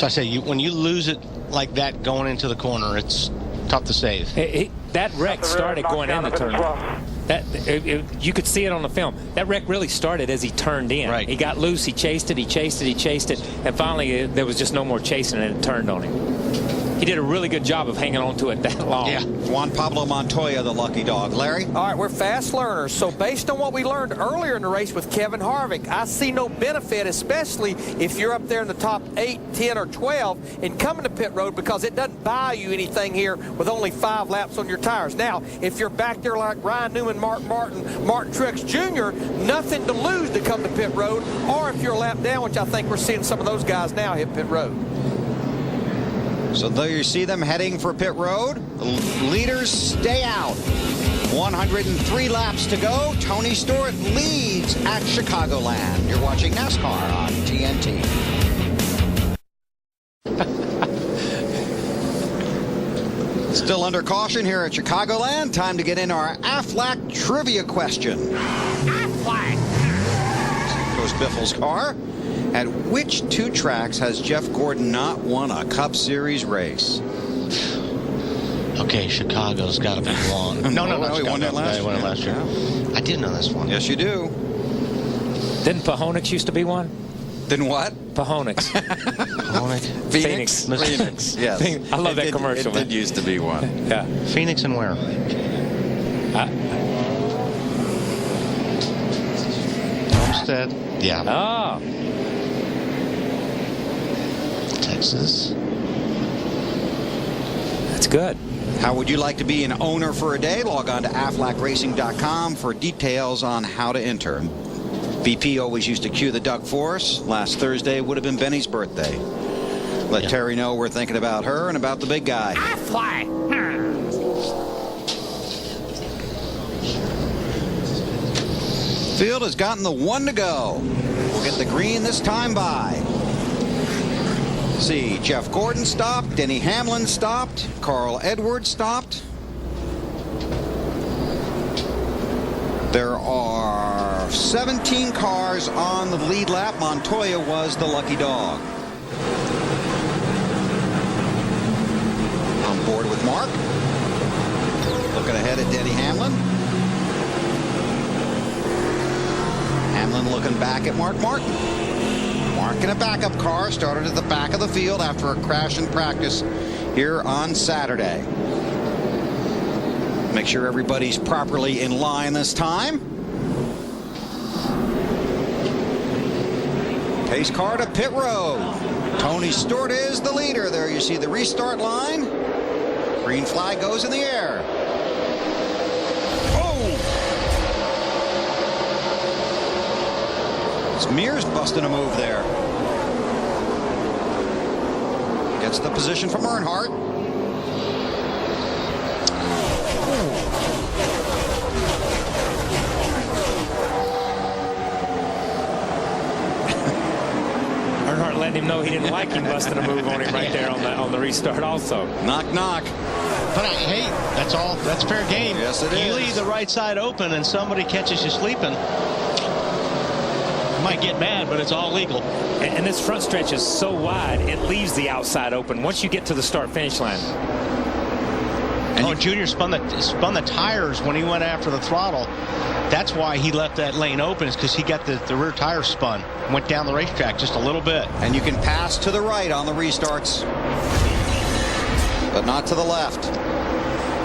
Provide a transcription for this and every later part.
I say, when you lose it like that going into the corner, it's tough to save. That wreck started going in the turn. You could see it on the film. That wreck really started as he turned in. Right. He got loose, he chased it, and finally there was just no more chasing and it turned on him. He did a really good job of hanging on to it that long. Yeah. Juan Pablo Montoya, the lucky dog. Larry? All right, we're fast learners. So based on what we learned earlier in the race with Kevin Harvick, I see no benefit, especially if you're up there in the top 8, 10, or 12 in coming to pit road, because it doesn't buy you anything here with only 5 laps on your tires. Now, if you're back there like Ryan Newman, Mark Martin, Martin Truex Jr., nothing to lose to come to pit road, or if you're a lap down, which I think we're seeing some of those guys now hit pit road. So there you see them heading for pit road. The leaders stay out. 103 laps to go. Tony Stewart leads at Chicagoland. You're watching NASCAR on TNT. Still under caution here at Chicagoland. Time to get in our Aflac trivia question. Aflac! Goes Biffle's car. At which 2 tracks has Jeff Gordon not won a Cup Series race? Okay, Chicago's got to be one. No, he won it last year. Won it last year. I did know this one. Yes, you do. Didn't Pahonix used to be one? Then what? Pahonix. Phoenix. Phoenix. Yes. I love that commercial. It did used to be one. Yeah. Phoenix and where? Homestead. Yeah. Oh. Texas. That's good. How would you like to be an owner for a day? Log on to aflacracing.com for details on how to enter. BP always used to cue the duck for us. Last Thursday would have been Benny's birthday. Let Terry know we're thinking about her and about the big guy. Aflac! Field has gotten the 1 to go. We'll get the green this time by. See, Jeff Gordon stopped, Denny Hamlin stopped, Carl Edwards stopped. There are 17 cars on the lead lap. Montoya was the lucky dog. On board with Mark. Looking ahead at Denny Hamlin. Hamlin looking back at Mark Martin. Mark in a backup car started at the back of the field after a crash in practice here on Saturday. Make sure everybody's properly in line this time. Pace car to pit road. Tony Stewart is the leader. There you see the restart line. Green flag goes in the air. Mears busting a move there. Gets the position from Earnhardt. Earnhardt letting him know he didn't like him busting a move on him right there on the restart also. Knock, knock. But hey, that's fair game. Yes, it is. You leave the right side open and somebody catches you sleeping. Might get mad, but it's all legal. And this front stretch is so wide, it leaves the outside open once you get to the start-finish line. And Junior spun the tires when he went after the throttle. That's why he left that lane open, is because he got the rear tire spun. Went down the racetrack just a little bit. And you can pass to the right on the restarts, but not to the left.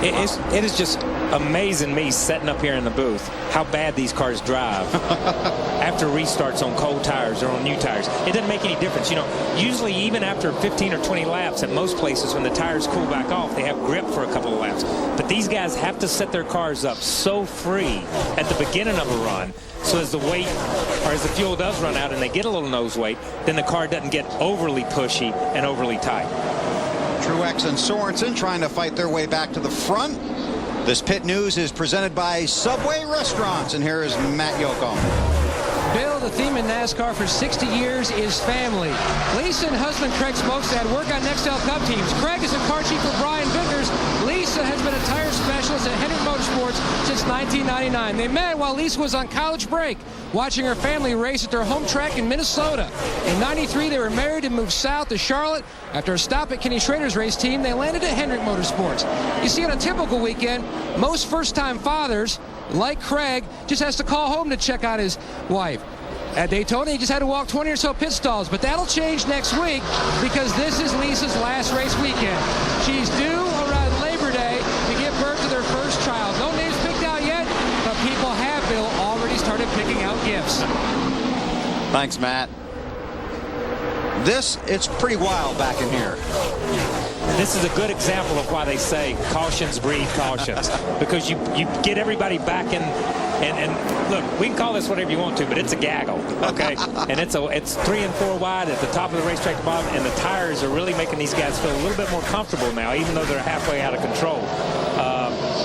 It is just amazing me sitting up here in the booth how bad these cars drive after restarts on cold tires or on new tires. It doesn't make any difference. You know, usually even after 15 or 20 laps at most places, when the tires cool back off, they have grip for a couple of laps. But these guys have to set their cars up so free at the beginning of a run, so as the weight or as the fuel does run out and they get a little nose weight, then the car doesn't get overly pushy and overly tight. Truex and Sorensen trying to fight their way back to the front. This pit news is presented by Subway Restaurants, and here is Matt Yoakum. Bill, the theme in NASCAR for 60 years is family. Lisa and husband Craig Smokestad work on Nextel Cup teams. Craig is a car chief for Brian Bitters. Lisa has been a tire specialist at Hendrick Motorsports since 1999. They met while Lisa was on college break, watching her family race at their home track in Minnesota. In '93, they were married and moved south to Charlotte. After a stop at Kenny Schrader's race team, they landed at Hendrick Motorsports. You see, on a typical weekend, most first-time fathers, like Craig, just has to call home to check on his wife. At Daytona, he just had to walk 20 or so pit stalls, but that'll change next week because this is Lisa's last race weekend. She's due around Labor Day to give birth to their first child. No names picked out yet, but people have, Bill, already started picking out gifts. Thanks, Matt. It's pretty wild back in here. This is a good example of why they say cautions breed cautions, because you get everybody back in, and look, we can call this whatever you want to, but it's a gaggle, okay? And it's 3 and 4 wide at the top of the racetrack to bottom, and the tires are really making these guys feel a little bit more comfortable now, even though they're halfway out of control.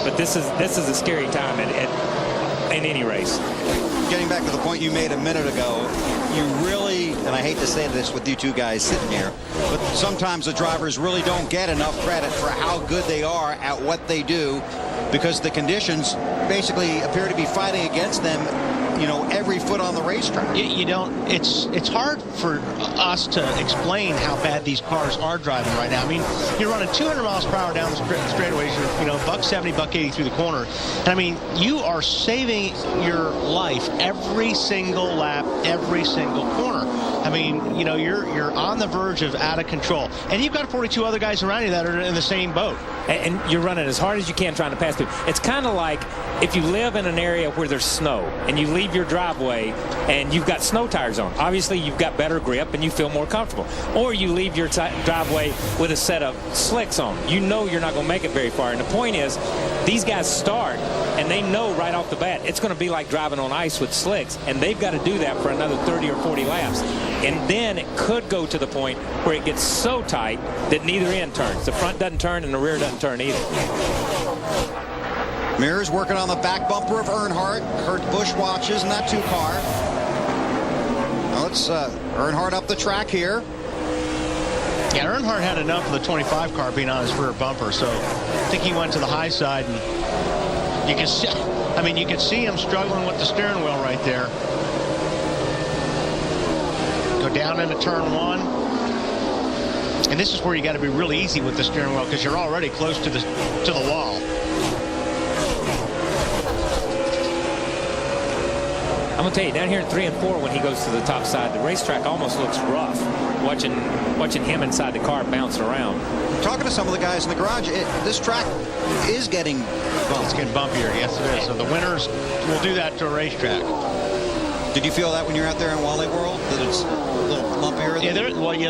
But this is a scary time in any race. Getting back to the point you made a minute ago, you really, and I hate to say this with you two guys sitting here, but sometimes the drivers really don't get enough credit for how good they are at what they do, because the conditions basically appear to be fighting against them, you know, every foot on the racetrack. You don't, it's hard for us to explain how bad these cars are driving right now. I mean, you're running 200 miles per hour down the straightaways, you know, $170, $180 through the corner. And I mean, you are saving your life every single lap, every single corner. I mean, you know, you're on the verge of out of control. And you've got 42 other guys around you that are in the same boat. And you're running as hard as you can trying to pass people. It's kind of like if you live in an area where there's snow and you leave your driveway and you've got snow tires on. Obviously, you've got better grip and you feel more comfortable. Or you leave your driveway with a set of slicks on. You know you're not going to make it very far. And the point is, these guys start and they know right off the bat it's going to be like driving on ice with slicks, and they've got to do that for another 30 or 40 laps. And then it could go to the point where it gets so tight that neither end turns. The front doesn't turn and the rear doesn't turn either. Mears working on the back bumper of Earnhardt. Kurt Busch watches in that 2-car. Now it's Earnhardt up the track here. Yeah, Earnhardt had enough of the 25 car being on his rear bumper, so I think he went to the high side, and you can see, I mean, you can see him struggling with the steering wheel right there. Go down into turn 1. And this is where you got to be really easy with the steering wheel because you're already close to the wall. I'm going to tell you, down here in 3 and 4, when he goes to the top side, the racetrack almost looks rough, watching him inside the car bouncing around. Talking to some of the guys in the garage, this track is getting bumpy. It's getting bumpier, yes it is. So the winners will do that to a racetrack. Did you feel that when you're out there in Wally World, that it's a little bumpier? Yeah,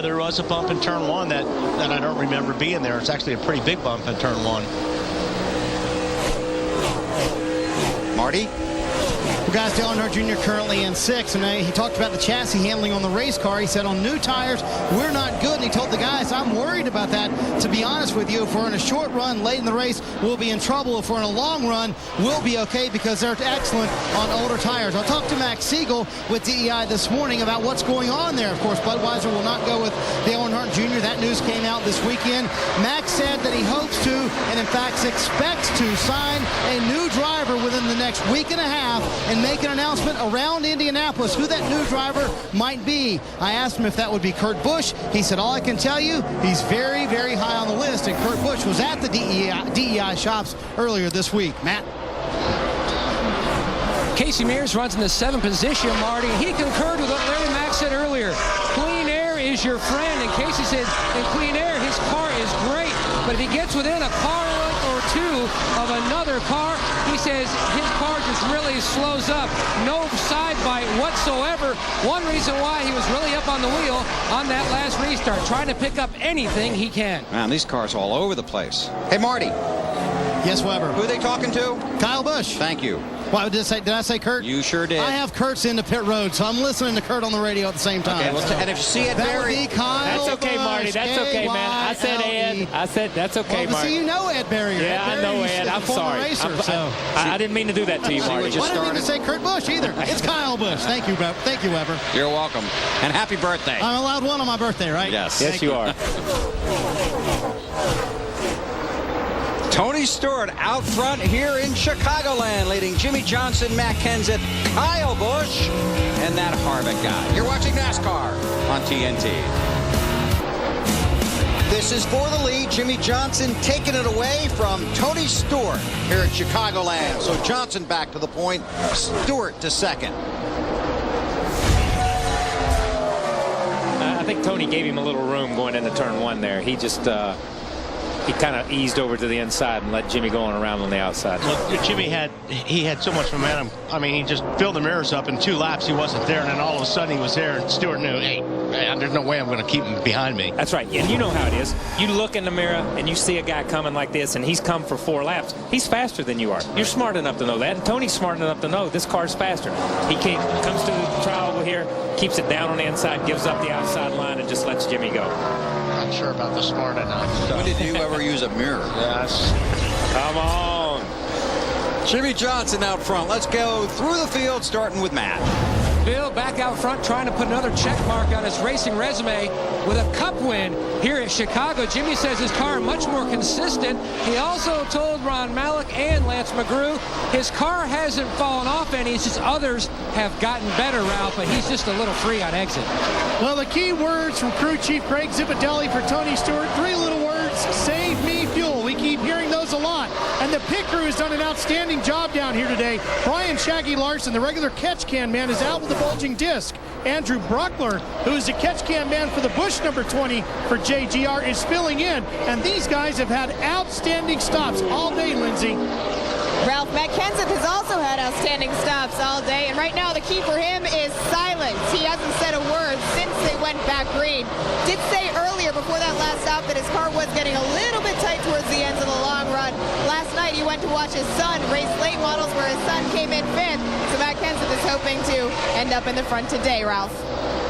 there was a bump in turn 1 that I don't remember being there. It's actually a pretty big bump in turn 1. Marty? Well, guys, Dale Earnhardt Jr. currently in 6th, and he talked about the chassis handling on the race car. He said on new tires, we're not good, and he told the guys, I'm worried about that. To be honest with you, if we're in a short run late in the race, we'll be in trouble. If we're in a long run, we'll be okay because they're excellent on older tires. I talked to Max Siegel with DEI this morning about what's going on there. Of course, Budweiser will not go with Dale Earnhardt Jr. That news came out this weekend. Max said that he hopes to, and in fact expects to, sign a new driver within the next week and a half and make an announcement around Indianapolis who that new driver might be. I asked him if that would be Kurt Busch. He said, all I can tell you, he's very, very high on the list, and Kurt Busch was at the DEI shops earlier this week. Matt? Casey Mears runs in the 7th position, Marty. He concurred with what Larry Mack said earlier. Clean air is your friend, and Casey says in clean air his car is great, but if he gets within a car or two of another car, he says his car just really slows up. No side bite whatsoever. One reason why he was really up on the wheel on that last restart, trying to pick up anything he can. Man, these cars all over the place. Hey, Marty. Yes, Weber. Who are they talking to? Kyle Busch. Thank you. Why did I say Kurt? You sure did. I have Kurt's in the pit road, so I'm listening to Kurt on the radio at the same time. Okay, well, and if you see Ed that would Berry, be Kyle That's okay, Busch, Marty. That's okay, man. I said Ed. I said that's okay, well, Marty. See, you know Ed Berry. Yeah, Ed I know Ed. I'm sorry. Racer, I didn't mean to do that to you, Marty. I didn't mean to say Kurt Busch either. It's Kyle Busch. Thank you, Weber. you're welcome. And happy birthday. I'm allowed one on my birthday, right? Yes. Yes, you are. Tony Stewart out front here in Chicagoland, leading Jimmy Johnson, Matt Kenseth, Kyle Busch, and that Harvick guy. You're watching NASCAR on TNT. This is for the lead. Jimmy Johnson taking it away from Tony Stewart here at Chicagoland. So Johnson back to the point, Stewart to second. I think Tony gave him a little room going into turn 1 there. He just he kind of eased over to the inside and let Jimmy go on around on the outside. Well, Jimmy had so much momentum. I mean, he just filled the mirrors up in 2 laps. He wasn't there, and then all of a sudden he was there, and Stewart knew, hey, man, there's no way I'm going to keep him behind me. That's right. And you know how it is. You look in the mirror and you see a guy coming like this, and he's come for 4 laps. He's faster than you are. You're smart enough to know that, and Tony's smart enough to know this car's faster. He comes to the trial over here, keeps it down on the inside, gives up the outside line, and just lets Jimmy go. I'm not sure about the smart enough. When did you ever use a mirror? Yes. Come on. Jimmy Johnson out front. Let's go through the field, starting with Matt. Bill back out front trying to put another check mark on his racing resume with a cup win here at Chicago. Jimmy says his car much more consistent. He also told Ron Malik and Lance McGrew his car hasn't fallen off any. It's just others have gotten better, Ralph, but he's just a little free on exit. Well, the key words from crew chief Craig Zipadelli for Tony Stewart, 3 little words: save me fuel. We keep hearing those a lot. And the pit crew has done an outstanding job down here today. Brian Shaggy Larson, the regular catch can man, is out with a bulging disc. Andrew Bruckler, who is the catch can man for the Busch number 20 for JGR, is filling in. And these guys have had outstanding stops all day, Lindsay. Ralph, Matt Kenseth has also had outstanding stops all day, and right now the key for him is silence. He hasn't said a word since they went back green. Did say earlier before that last stop that his car was getting a little bit tight towards the ends of the long run. Last night he went to watch his son race late models where his son came in 5th, so Matt Kenseth is hoping to end up in the front today, Ralph.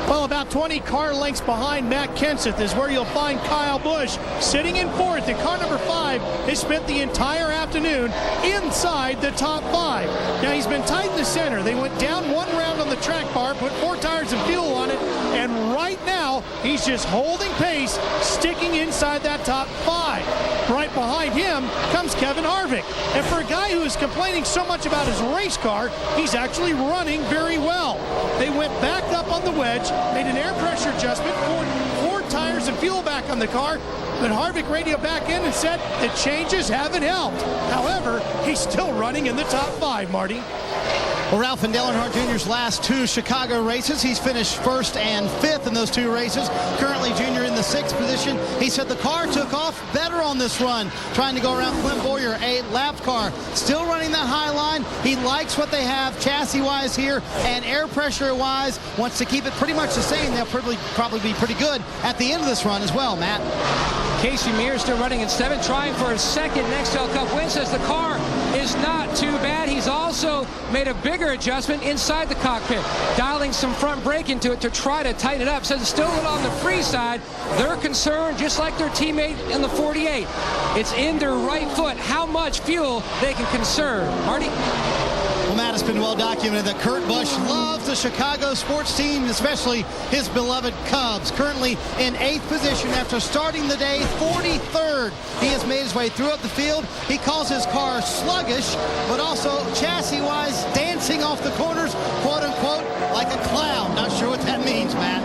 Well, about 20 car lengths behind Matt Kenseth is where you'll find Kyle Busch sitting in 4th, and car number 5 has spent the entire afternoon inside the top 5. Now, he's been tight in the center. They went down 1 round on the track bar, put 4 tires and fuel on it, and right now he's just holding pace, sticking inside that top 5. Right behind him comes Kevin Harvick. And for a guy who is complaining so much about his race car, he's actually running very well. They went back up on the wedge, made an air pressure adjustment, poured 4 tires and fuel back on the car, but Harvick radioed back in and said the changes haven't helped. However, he's still running in the top 5, Marty. Well, Ralph and Dale Earnhardt Jr.'s last 2 Chicago races, he's finished 1st and 5th in those 2 races. Currently, Jr. in the 6th position. He said the car took off better on this run, trying to go around Clint Bowyer, a lap car. Still running that high line. He likes what they have chassis-wise here and air pressure-wise. Wants to keep it pretty much the same. They'll probably be pretty good at the end of this run as well, Matt. Casey Mears still running in 7th, trying for his 2nd Nextel Cup win. Says the car is not too bad. He's also made a bigger adjustment inside the cockpit, dialing some front brake into it to try to tighten it up. Says it's still a little on the free side. They're concerned, just like their teammate in the 48. It's in their right foot how much fuel they can conserve. Marty? Well, Matt, it's been well documented that Kurt Busch loves the Chicago sports team, especially his beloved Cubs. Currently in 8th position after starting the day 43rd. He has made his way through up the field. He calls his car sluggish, but also chassis-wise dancing off the corners, quote-unquote, like a clown. Not sure what that means, Matt.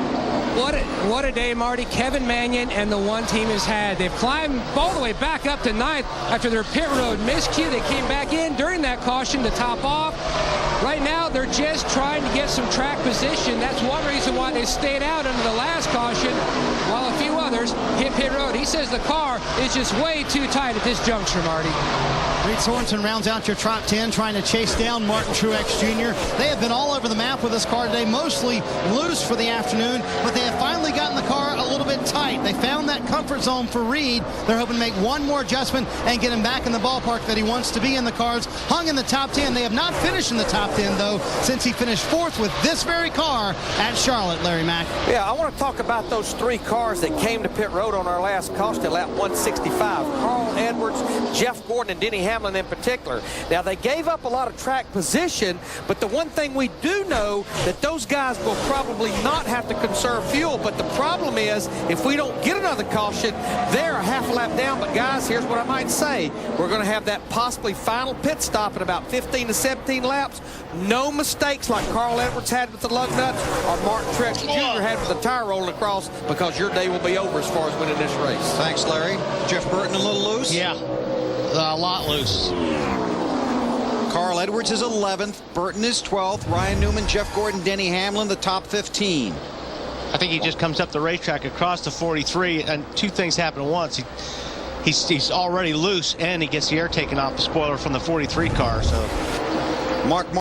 What a day, Marty. Kevin Mannion and the 1 team has had. They've climbed all the way back up to 9th after their pit road miscue. They came back in during that caution to top off. Right now, they're just trying to get some track position. That's one reason why they stayed out under the last caution, while a few others hit pit road. He says the car is just way too tight at this juncture, Marty. Reed Sorensen rounds out your top 10, trying to chase down Martin Truex Jr. They have been all over the map with this car today, mostly loose for the afternoon, but they have finally gotten the car a little bit tight. They found that comfort zone for Reed. They're hoping to make one more adjustment and get him back in the ballpark that he wants to be in. The cars hung in the top 10. They have not finished in the top 10, though, since he finished 4th with this very car at Charlotte, Larry Mack. Yeah, I want to talk about those 3 cars that came to pit road on our last caution lap 165. Carl Edwards, Jeff Gordon, and Denny Hamlin in particular. Now, they gave up a lot of track position, but the one thing we do know that those guys will probably not have to conserve fuel, but the problem is if we don't get another caution, they're a half a lap down. But guys, here's what I might say. We're going to have that possibly final pit stop in about 15 to 17 laps. No mistakes like Carl Edwards had with the lug nuts or Mark Truex Jr. had with the tire rolling across, because your day will be over as far as winning this race. Thanks, Larry. Jeff Burton a little loose? Yeah, a lot loose. Carl Edwards is 11th. Burton is 12th. Ryan Newman, Jeff Gordon, Denny Hamlin, the top 15. I think he just comes up the racetrack across the 43, and 2 things happen at once. He's already loose, and he gets the air taken off the spoiler from the 43 car. So Mark